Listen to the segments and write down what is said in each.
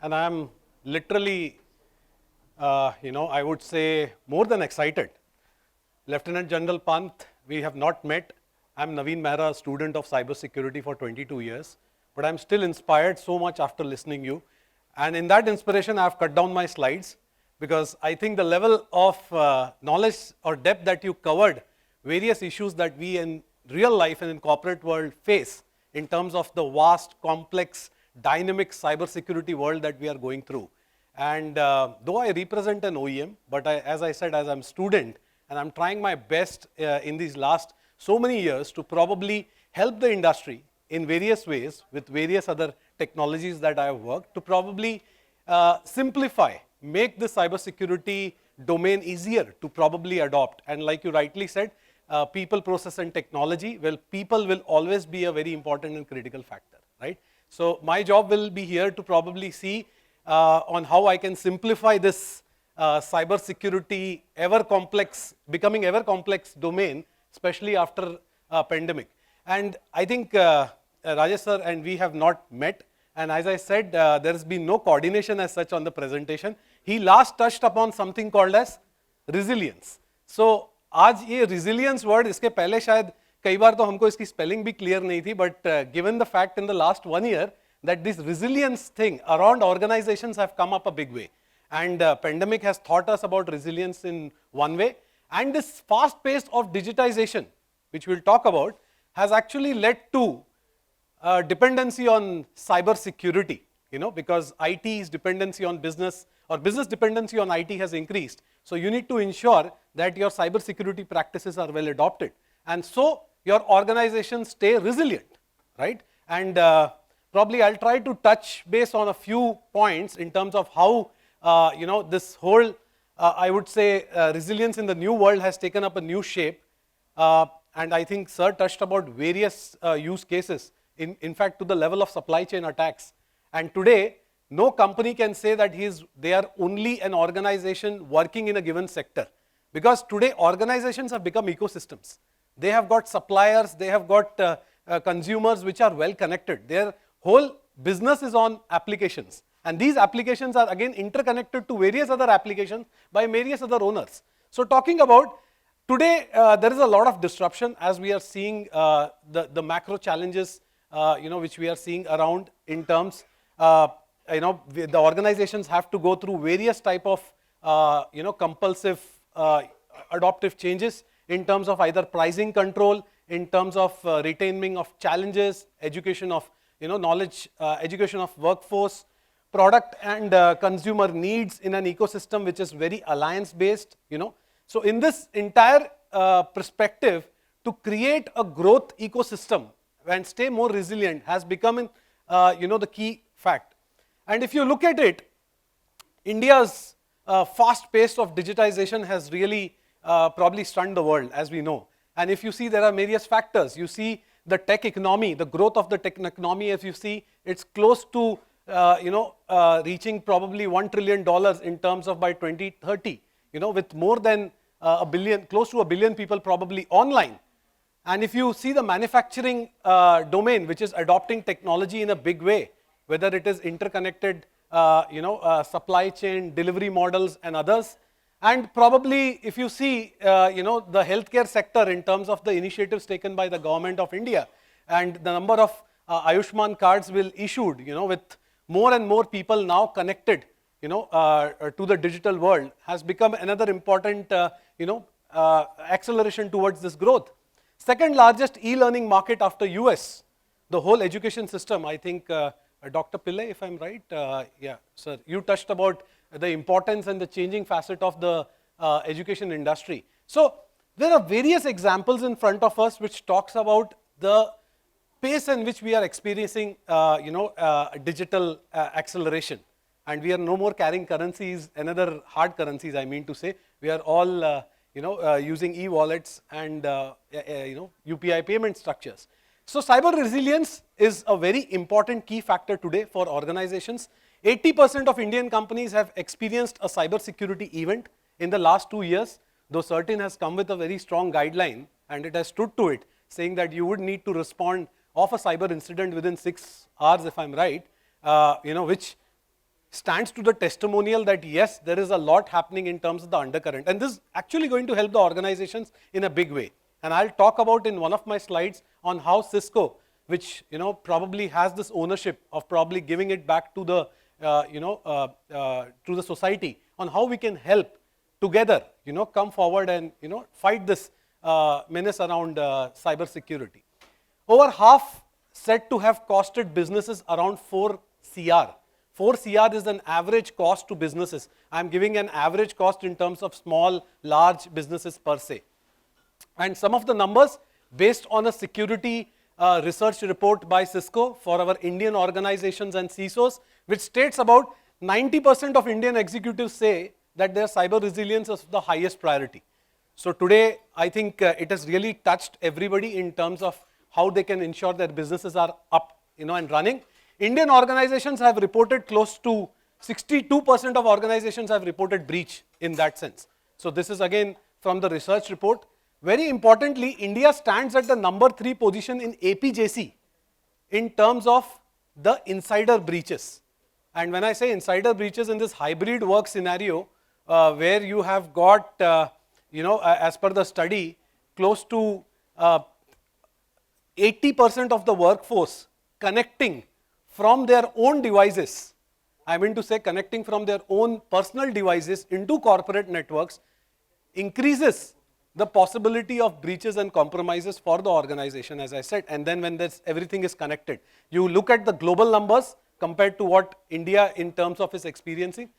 and I'm literally, I would say more than excited. Lieutenant General Pant, we have not met. I'm Navin Mehra, student of cybersecurity for 22 years, but I'm still inspired so much after listening you. And in that inspiration, I've cut down my slides because I think the level of knowledge or depth that you covered, various issues that we in real life and in corporate world face in terms of the vast, complex, dynamic cybersecurity world that we are going through. And though I represent an OEM, but as I said, as I'm a student, and I'm trying my best in these last so many years to probably help the industry in various ways with various other technologies that I have worked to probably simplify, make the cybersecurity domain easier to probably adopt. And like you rightly said, people, process, and technology, well, people will always be a very important and critical factor, right? So my job will be here to probably see on how I can simplify this cybersecurity becoming ever complex domain, especially after pandemic. And I think Rajesh sir and we have not met. And as I said, there has been no coordination as such on the presentation. He last touched upon something called as resilience. So आज ये resilience word, इसके पहले शायद कई बार तो हमको इसकी spelling भी clear नहीं थी, but given the fact in the last 1 year that this resilience thing around organizations have come up a big way. And pandemic has taught us about resilience in one way. And this fast pace of digitization, which we'll talk about, has actually led to dependency on cyber security, because IT's dependency on business or business dependency on IT has increased. So you need to ensure that your cyber security practices are well adopted. And so your organizations stay resilient, right? And probably I'll try to touch base on a few points in terms of how this whole, I would say, resilience in the new world has taken up a new shape. And I think sir touched about various use cases, in fact, to the level of supply chain attacks. And today, no company can say that they are only an organization working in a given sector. Because today, organizations have become ecosystems. They have got suppliers, they have got consumers which are well connected. Their whole business is on applications. And these applications are again interconnected to various other applications by various other owners. So talking about today, there is a lot of disruption as we are seeing the macro challenges, which we are seeing around in terms, the organizations have to go through various type of, compulsive adoptive changes in terms of either pricing control, in terms of retaining of challenges, education of, knowledge, education of workforce, product and consumer needs in an ecosystem which is very alliance based, So in this entire perspective, to create a growth ecosystem and stay more resilient has become, the key fact. And if you look at it, India's fast pace of digitization has really probably stunned the world, as we know. And if you see, there are various factors. You see the tech economy, the growth of the tech economy, as you see, it's close to reaching probably $1 trillion in terms of by 2030, with more than a billion, close to a billion people probably online. And if you see the manufacturing domain, which is adopting technology in a big way, whether it is interconnected, supply chain, delivery models and others. And probably if you see, the healthcare sector in terms of the initiatives taken by the government of India and the number of Ayushman cards will issued, with more and more people now connected, to the digital world has become another important, acceleration towards this growth. Second largest e-learning market after US, the whole education system, I think, Dr. Pillai, if I'm right, yeah, sir, you touched about the importance and the changing facet of the education industry. So there are various examples in front of us which talks about the pace in which we are experiencing, digital acceleration. And we are no more carrying currencies, another hard currencies, I mean to say. We are all, using e-wallets and, UPI payment structures. So cyber resilience is a very important key factor today for organizations. 80% of Indian companies have experienced a cyber security event in the last 2 years, though CERT-In has come with a very strong guideline and it has stood to it, saying that you would need to respond of a cyber incident within 6 hours, if I'm right, which stands to the testimonial that yes, there is a lot happening in terms of the undercurrent. And this is actually going to help the organizations in a big way. And I'll talk about in one of my slides on how Cisco, which probably has this ownership of probably giving it back to the to the society, on how we can help together come forward and fight this menace around cyber security. Over half said to have costed businesses around 4 CR. 4 CR is an average cost to businesses. I'm giving an average cost in terms of small, large businesses per se. And some of the numbers based on a security research report by Cisco for our Indian organizations and CISOs, which states about 90% of Indian executives say that their cyber resilience is the highest priority. So today, I think it has really touched everybody in terms of how they can ensure their businesses are up and running. Indian organizations have reported close to 62% of organizations have reported breach in that sense. So this is again from the research report. Very importantly, India stands at the number 3 position in APJC in terms of the insider breaches. And when I say insider breaches in this hybrid work scenario, where you have got, as per the study, close to 80% of the workforce connecting from their own devices, I mean to say connecting from their own personal devices into corporate networks, increases the possibility of breaches and compromises for the organization, as I said. And then when everything is connected, you look at the global numbers compared to what India in terms of is experiencing,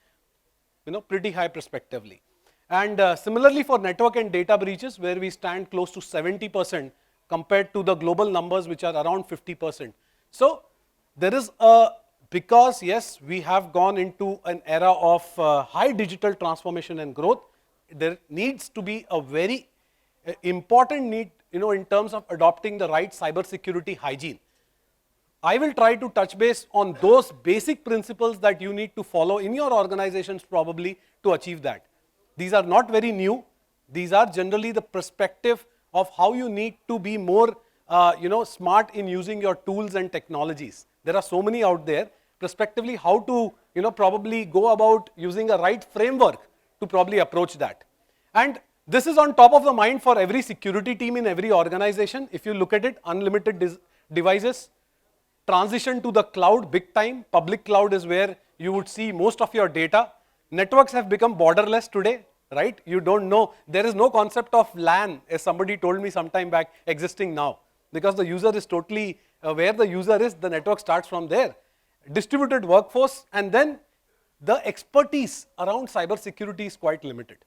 pretty high prospectively. And similarly for network and data breaches, where we stand close to 70% compared to the global numbers, which are around 50%. So there is because yes, we have gone into an era of high digital transformation and growth, there needs to be a very important need, in terms of adopting the right cybersecurity hygiene. I will try to touch base on those basic principles that you need to follow in your organizations probably to achieve that. These are not very new. These are generally the perspective of how you need to be more smart in using your tools and technologies. There are so many out there. Prospectively, how to probably go about using a right framework to probably approach that. And this is on top of the mind for every security team in every organization. If you look at it, unlimited devices, transition to the cloud big time. Public cloud is where you would see most of your data. Networks have become borderless today, right? You don't know. There is no concept of LAN, as somebody told me some time back, existing now. Because the user is totally, where the user is, the network starts from there. Distributed workforce, and then the expertise around cybersecurity is quite limited.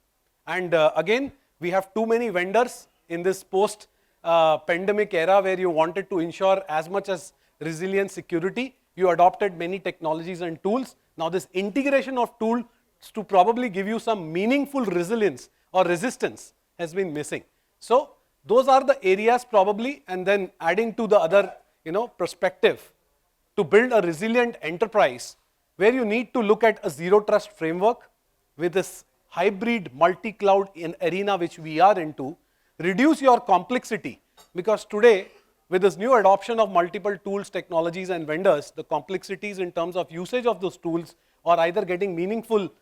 And again, we have too many vendors in this post-pandemic era where you wanted to ensure as much as resilient security. You adopted many technologies and tools. Now this integration of tools to probably give you some meaningful resilience or resistance has been missing. So those are the areas probably, and then adding to the other perspective to build a resilient enterprise where you need to look at a zero trust framework with this hybrid multi-cloud arena which we are into, reduce your complexity, because today with this new adoption of multiple tools, technologies and vendors, the complexities in terms of usage of those tools or either getting meaningful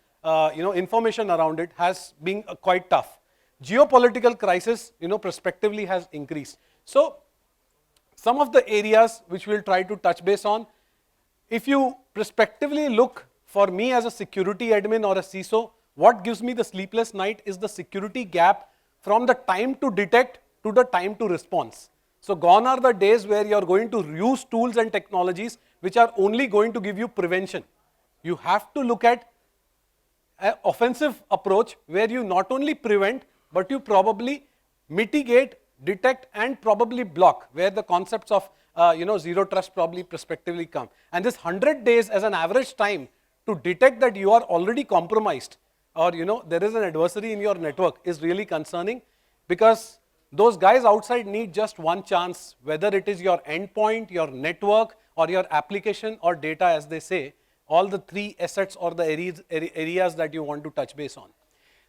information around it has been quite tough. Geopolitical crisis prospectively has increased. So some of the areas which we'll try to touch base on, if you prospectively look, for me as a security admin or a CISO, what gives me the sleepless night is the security gap from the time to detect to the time to response. So gone are the days where you're going to use tools and technologies which are only going to give you prevention. You have to look at an offensive approach where you not only prevent, but you probably mitigate, detect and probably block, where the concepts of zero trust probably prospectively come. And this 100 days as an average time to detect that you are already compromised or there is an adversary in your network is really concerning, because those guys outside need just one chance, whether it is your endpoint, your network or your application or data, as they say, all the 3 assets or the areas that you want to touch base on.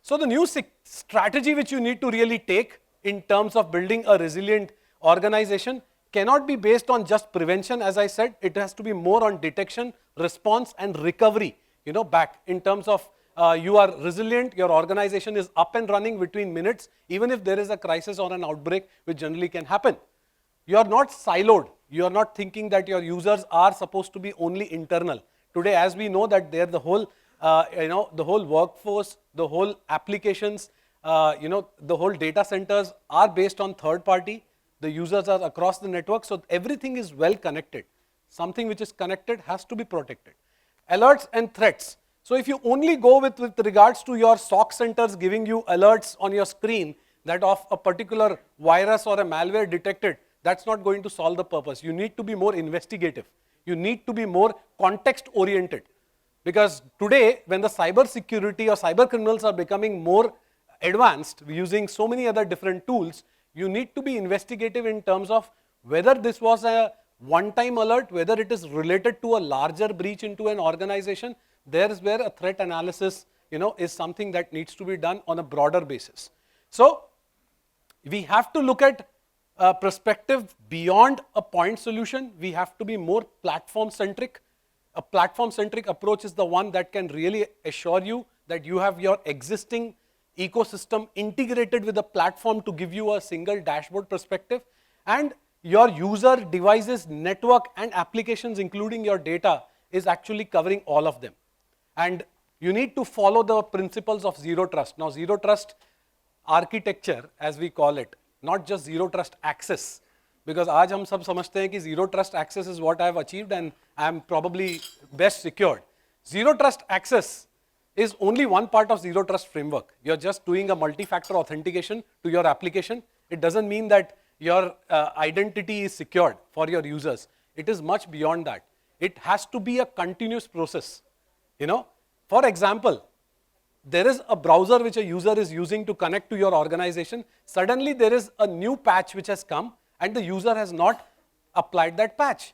So the new strategy which you need to really take in terms of building a resilient organization cannot be based on just prevention. As I said, it has to be more on detection, response and recovery back in terms of you are resilient, your organization is up and running between minutes, even if there is a crisis or an outbreak, which generally can happen. You are not siloed. You are not thinking that your users are supposed to be only internal. Today, as we know that they're the whole, the whole workforce, the whole applications, the whole data centers are based on third party. The users are across the network, so everything is well connected. Something which is connected has to be protected. Alerts and threats. So if you only go with regards to your SOC centers giving you alerts on your screen that of a particular virus or a malware detected, that's not going to solve the purpose. You need to be more investigative. You need to be more context oriented. Because today, when the cyber security or cyber criminals are becoming more advanced, using so many other different tools, you need to be investigative in terms of whether this was a one-time alert, whether it is related to a larger breach into an organization. There is where a threat analysis, is something that needs to be done on a broader basis. So we have to look at a perspective beyond a point solution. We have to be more platform-centric. A platform-centric approach is the one that can really assure you that you have your existing ecosystem integrated with a platform to give you a single dashboard perspective, and your user, devices, network, and applications, including your data, is actually covering all of them. And you need to follow the principles of zero trust. Now, zero trust architecture, as we call it, not just zero trust access, because आज हम सब समझते हैं कि zero trust access is what I have achieved and I am probably best secured. Zero trust access is only one part of zero trust framework. You're just doing a multi-factor authentication to your application. It doesn't mean that your identity is secured for your users. It is much beyond that. It has to be a continuous process. For example, there is a browser which a user is using to connect to your organization. Suddenly there is a new patch which has come and the user has not applied that patch.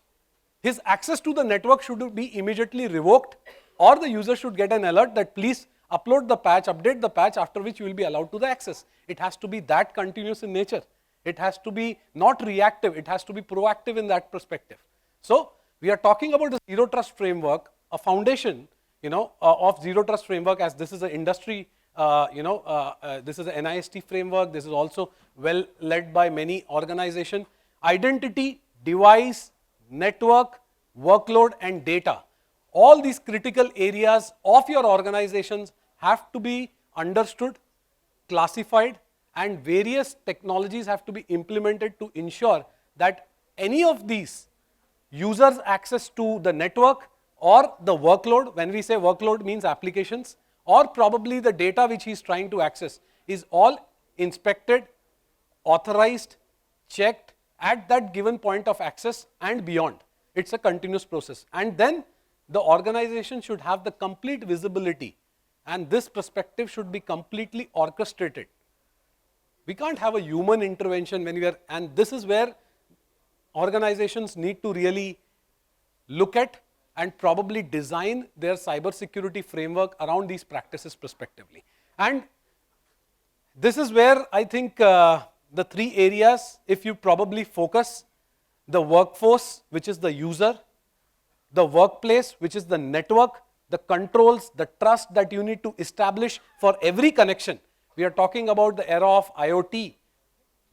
His access to the network should be immediately revoked, or the user should get an alert that please upload the patch, update the patch, after which you will be allowed to the access. It has to be that continuous in nature. It has to be not reactive, it has to be proactive in that perspective. So we are talking about the zero trust framework, a foundation of zero trust framework, as this is an industry, this is an NIST framework. This is also well led by many organizations. Identity, device, network, workload, and data. All these critical areas of your organizations have to be understood, classified, and various technologies have to be implemented to ensure that any of these users' access to the network or the workload, when we say workload means applications, or probably the data which he is trying to access, is all inspected, authorized, checked at that given point of access and beyond. It's a continuous process. And then the organization should have the complete visibility, and this perspective should be completely orchestrated. We can't have a human intervention when we are, and this is where organizations need to really look at and probably design their cybersecurity framework around these practices prospectively. And this is where I think the three areas, if you probably focus, the workforce, which is the user, the workplace, which is the network, the controls, the trust that you need to establish for every connection. We are talking about the era of IoT,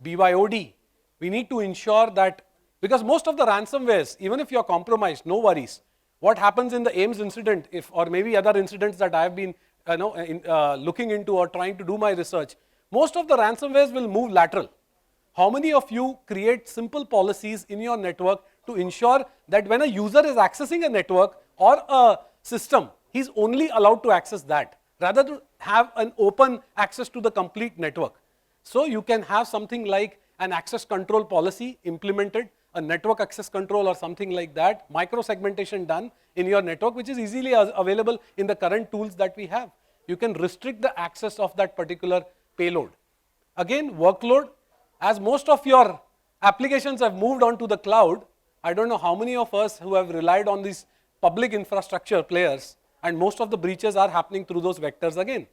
BYOD. We need to ensure that, because most of the ransomwares, even if you are compromised, no worries. What happens in the AIMS incident, or maybe other incidents that I have been looking into or trying to do my research, most of the ransomwares will move lateral. How many of you create simple policies in your network to ensure that when a user is accessing a network or a system, he's only allowed to access that, rather to have an open access to the complete network? So you can have something like an access control policy implemented, a network access control or something like that, micro-segmentation done in your network, which is easily available in the current tools that we have. You can restrict the access of that particular payload. Again, workload, as most of your applications have moved on to the cloud, I don't know how many of us who have relied on these public infrastructure players, and most of the breaches are happening through those vectors again,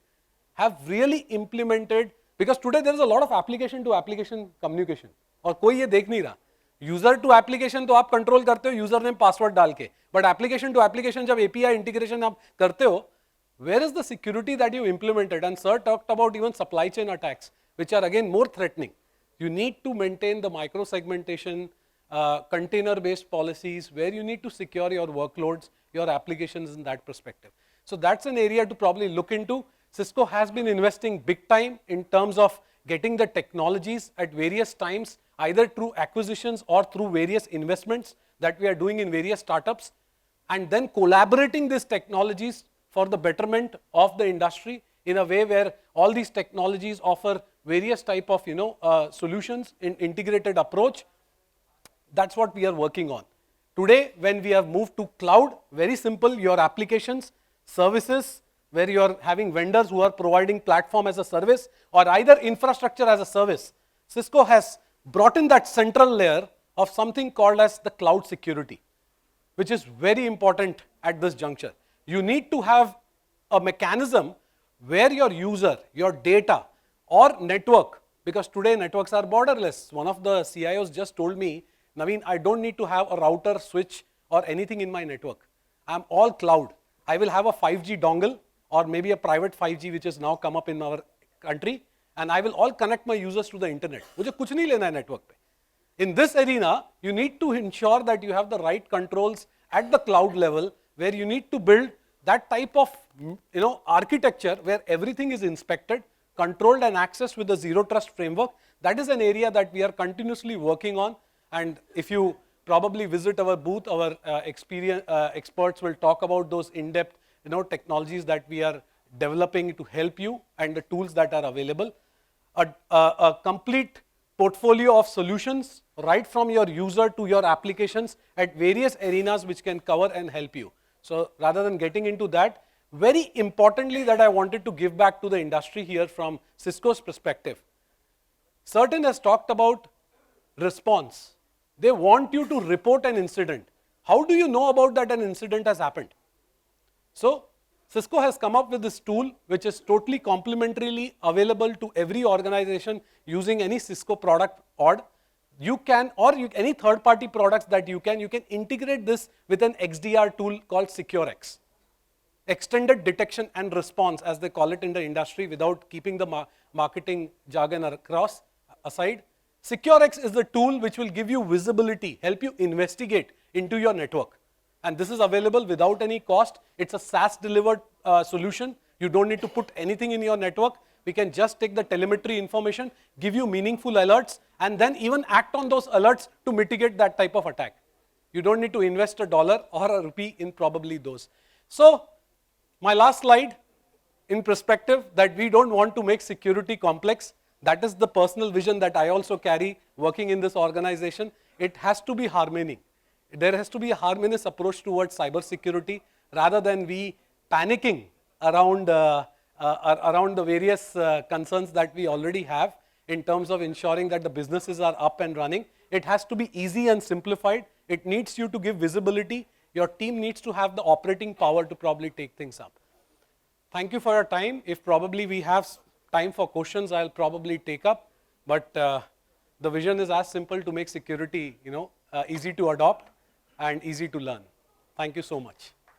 have really implemented, because today there is a lot of application to application communication, और कोई ये देख नहीं रहा. User two application तो आप control करते हो यूजर नेम पासवर्ड डाल के, बट एप्लीकेशन टू एप्लीकेशन जब एपीआई इंटीग्रेशन आप करते हो, where is the security that you implemented? And sir talked about even supply chain attacks, which are again more threatening. You need to maintain the micro segmentation, container based policies where you need to secure your workloads, your applications in that perspective. So that's an area to probably look into. Cisco has been investing big time in terms of getting the technologies at various times, either through acquisitions or through various investments that we are doing in various startups, and then collaborating these technologies for the betterment of the industry in a way where all these technologies offer various type of solutions in integrated approach. That's what we are working on. Today, when we have moved to cloud, very simple, your applications, services, where you are having vendors who are providing platform as a service or either infrastructure as a service. Cisco has brought in that central layer of something called as the cloud security, which is very important at this juncture. You need to have a mechanism where your user, your data or network, because today networks are borderless. One of the CIOs just told me, Navin, I don't need to have a router, switch or anything in my network. I'm all cloud. I will have a 5G dongle or maybe a private 5G which has now come up in our country, and I will all connect my users to the internet. मुझे कुछ नहीं लेना है network पे. In this arena, you need to ensure that you have the right controls at the cloud level, where you need to build that type of architecture where everything is inspected, controlled and accessed with the zero trust framework. That is an area that we are continuously working on. And if you probably visit our booth, our experts will talk about those in-depth technologies that we are developing to help you and the tools that are available. A complete portfolio of solutions right from your user to your applications at various arenas which can cover and help you. So rather than getting into that, very importantly that I wanted to give back to the industry here from Cisco's perspective. Certain has talked about response. They want you to report an incident. How do you know about that an incident has happened? So Cisco has come up with this tool which is totally complementarily available to every organization using any Cisco product or you can, any third-party products that you can integrate this with an XDR tool called SecureX. Extended detection and response, as they call it in the industry, without keeping the marketing jargon across aside. SecureX is the tool which will give you visibility, help you investigate into your network. And this is available without any cost. It's a SaaS delivered solution. You don't need to put anything in your network. We can just take the telemetry information, give you meaningful alerts, and then even act on those alerts to mitigate that type of attack. You don't need to invest $1 or a rupee in probably those. So my last slide in perspective that we don't want to make security complex. That is the personal vision that I also carry working in this organization. It has to be harmonic. There has to be a harmonious approach towards cybersecurity rather than we panicking around the various concerns that we already have in terms of ensuring that the businesses are up and running. It has to be easy and simplified. It needs you to give visibility. Your team needs to have the operating power to probably take things up. Thank you for your time. If probably we have time for questions, I'll probably take up. But the vision is as simple to make security, easy to adopt and easy to learn. Thank you so much.